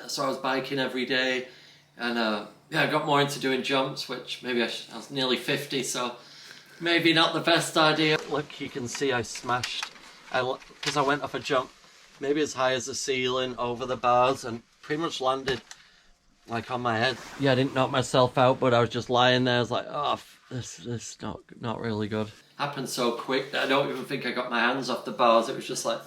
so I was biking every day, and yeah, I got more into doing jumps, which maybe I was nearly 50, so maybe not the best idea. Look, you can see I smashed, because I went off a jump, maybe as high as the ceiling, over the bars, and pretty much landed like on my head. Yeah, I didn't knock myself out, but I was just lying there. I was like, oh, this is not really good. Happened so quick that I don't even think I got my hands off the bars. It was just like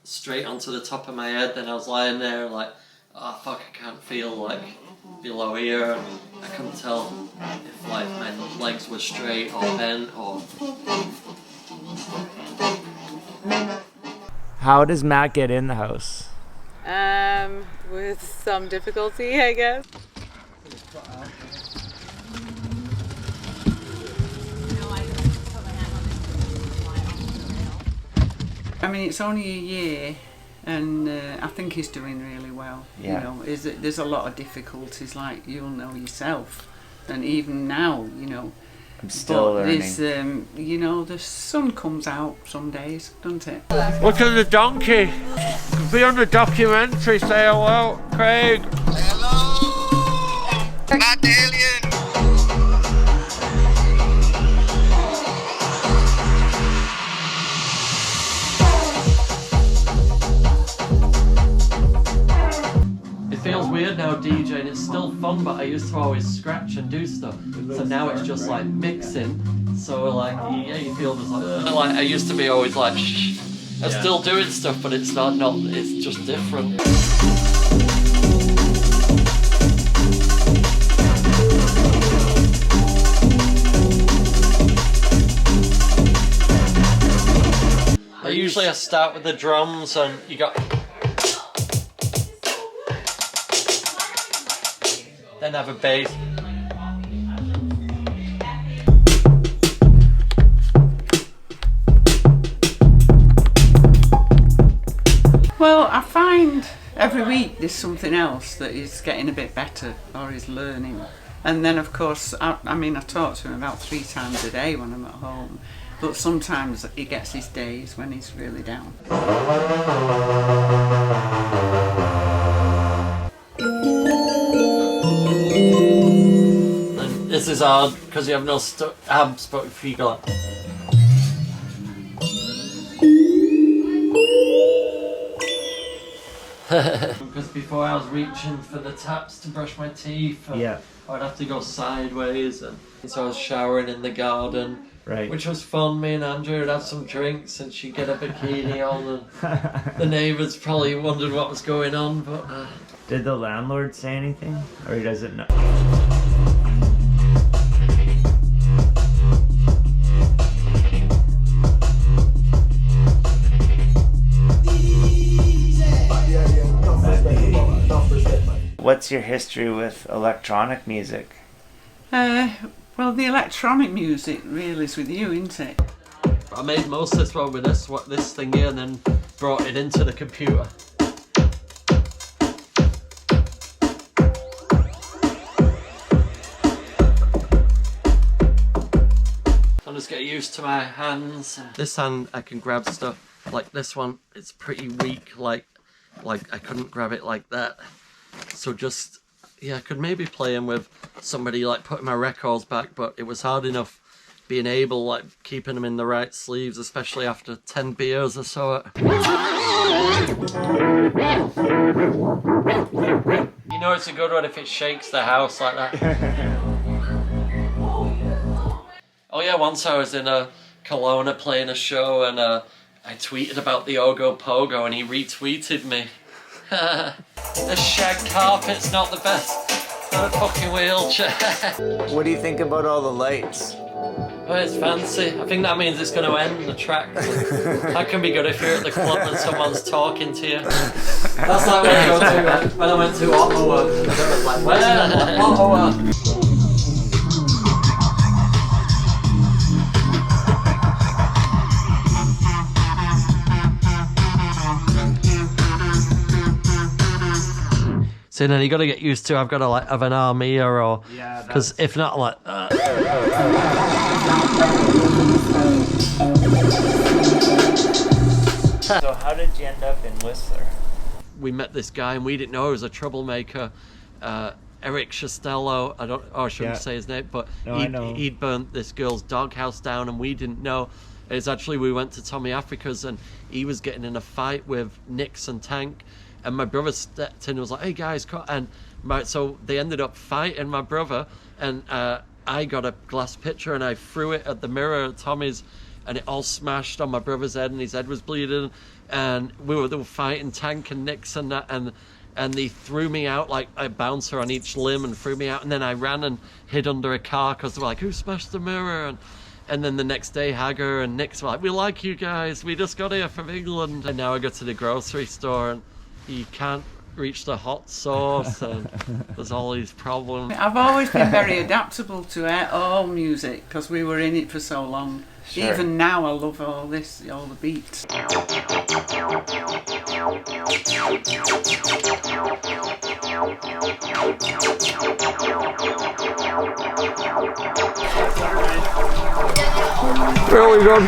straight onto the top of my head. Then I was lying there like, oh fuck, I can't feel like below here. And I couldn't tell if like my legs were straight or bent or... How does Matt get in the house? With some difficulty, I guess. I mean, it's only a year, and I think he's doing really well. Yeah. You know, there's a lot of difficulties, like you'll know yourself, and even now, you know. I'm still learning. You know, the sun comes out some days, doesn't it? Look at the donkey. Be on the documentary. Say hello, Craig. Hello. Matt the alien. It feels weird now DJing, it's still fun, but I used to always scratch and do stuff. So now it's just like mixing. So like, yeah, you feel just like I used to be always like, shh. I'm still doing stuff, but it's not, it's just different. Usually I start with the drums and you got... Then have a bass. Well, I find every week there's something else that he's getting a bit better or he's learning. And then of course, I mean, I talk to him about 3 times a day when I'm at home. But sometimes he gets his days when he's really down. And this is hard because you have no abs, but if you go like... Because before I was reaching for the taps to brush my teeth, Yeah. I'd have to go sideways, and so I was showering in the garden, Right. which was fun. Me and Andrew would have some drinks, and she'd get a bikini on, and the neighbours probably wondered what was going on. But Did the landlord say anything, or he doesn't know? What's your history with electronic music? Well, the electronic music really is with you, isn't it? I made most of this one with this thing here, and then brought it into the computer. I'm just getting used to my hands. This hand I can grab stuff. Like this one, it's pretty weak. Like I couldn't grab it like that. So just, yeah, I could maybe play him with somebody like putting my records back, but it was hard enough being able, like keeping them in the right sleeves, especially after 10 beers or so. You know it's a good one if it shakes the house like that. Oh yeah, once I was in Kelowna playing a show, and I tweeted about the Ogo Pogo and he retweeted me. The shag carpet's not the best. Not a fucking wheelchair. What do you think about all the lights? Oh, it's fancy. I think that means it's going to end the track. That can be good if you're at the club and someone's talking to you. That's like when I went to Ottawa. I was like, where? Ottawa. So then you got to get used to. I've got to like have an arm here, or because if not, like. So how did you end up in Whistler? we met this guy and we didn't know he was a troublemaker. Eric Shostello, I shouldn't say his name, but he'd burnt this girl's doghouse down and we didn't know. It's actually, we went to Tommy Africa's and he was getting in a fight with Nix and Tank, and my brother stepped in and was like, hey guys, so they ended up fighting my brother, and I got a glass pitcher and I threw it at the mirror at Tommy's, and it all smashed on my brother's head and his head was bleeding, and they were fighting Tank and Nix and that, and they threw me out like a bouncer on each limb and threw me out, and then I ran and hid under a car because they were like, who smashed the mirror? And then the next day Hagger and Nix were like, we like you guys, we just got here from England. And now I go to the grocery store and you can't reach the hot sauce and there's all these problems. I've always been very adaptable to all music because we were in it for so long. Sure. Even now I love all the beats. Really good.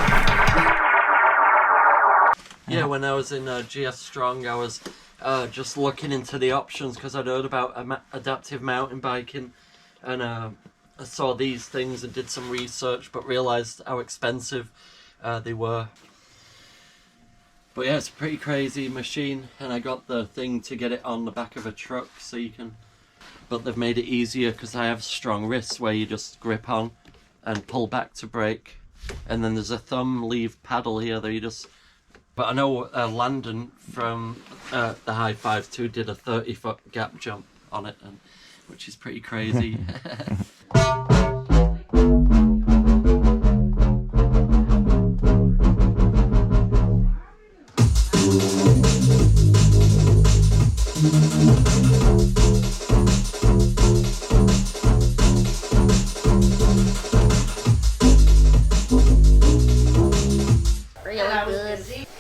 Yeah, when I was in GS Strong, I was just looking into the options because I'd heard about adaptive mountain biking, and I saw these things and did some research, but realised how expensive they were. But yeah, it's a pretty crazy machine, and I got the thing to get it on the back of a truck so you can... But they've made it easier because I have strong wrists where you just grip on and pull back to brake. And then there's a thumb leave paddle here that you just... But I know Landon from the High Fives 2 did a 30-foot gap jump on it, which is pretty crazy.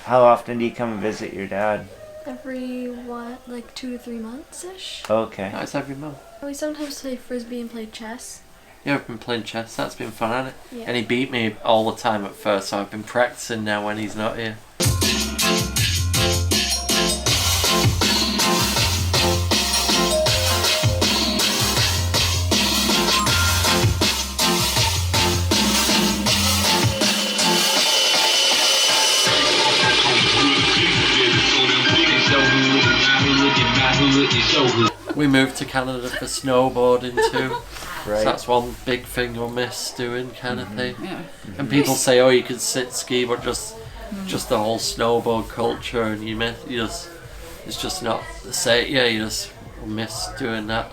How often do you come and visit your dad? Every, like 2 to 3 months-ish? Okay. Nice, every month. We sometimes play frisbee and play chess. Yeah, I've been playing chess. That's been fun, hasn't it? Yeah. And he beat me all the time at first, so I've been practicing now when he's not here. We moved to Canada for snowboarding too. Right. So that's one big thing we'll miss doing, kind of thing. Yeah. And people say, oh, you can sit ski, but just the whole snowboard culture, and it's just not the same. Yeah, you just miss doing that.